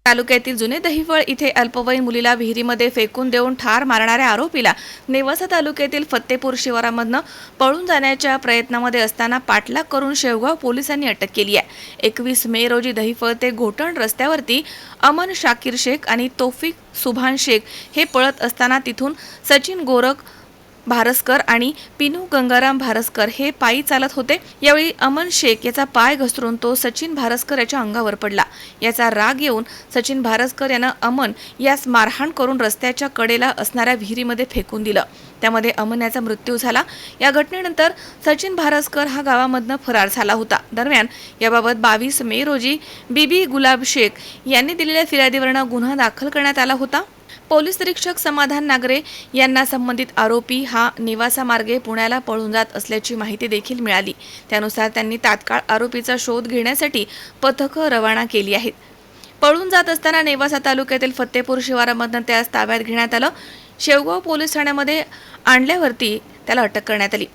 तालुक्यातील जुने दहिफळ इथे अल्पवयीन मुलीला विहिरीमध्ये फेकून देऊन ठार मारणाऱ्या आरोपीला नेवासा तालुक्यातील फत्तेपूर शिवारामधनं पळून जाण्याच्या प्रयत्नामध्ये असताना पाठलाग करून शेवगाव पोलिसांनी अटक केली आहे। 21 मे रोजी दहिफळ ते घोटण रस्त्यावरती अमन शाकीर शेख आणि तौफिक सुभान शेख हे पळत असताना तिथून सचिन गोरख भारसकर आणि पिनू गंगाराम भारसकर हे पायी चालत होते। यावेळी अमन शेख याचा पाय घसरून तो सचिन भारसकर याच्या अंगावर पडला। याचा राग येऊन सचिन भारसकर यानं अमन यास मारहाण करून रस्त्याच्या कडेला असणाऱ्या विहिरीमध्ये फेकून दिलं। त्यामध्ये अमन याचा मृत्यू झाला। या घटनेनंतर सचिन भारसकर हा गावामधनं फरार झाला होता। दरम्यान याबाबत 22 मे रोजी बीबी गुलाब शेख यांनी दिलेल्या फिर्यादीवरनं गुन्हा दाखल करण्यात आला होता। पोलीस निरीक्षक समाधान नागरे यांना संबंधित आरोपी हा नेवासा मार्गे पुण्याला पळून जात असल्याची माहिती देखील मिळाली। त्यानुसार त्यांनी तात्काळ आरोपीचा शोध घेण्यासाठी पथकं रवाना केली आहेत। पळून जात असताना नेवासा तालुक्यातील फत्तेपूर शिवारामधून त्यास ताब्यात घेण्यात आलं। शेवगाव पोलीस ठाण्यामध्ये आणल्यावरती त्याला अटक करण्यात आली।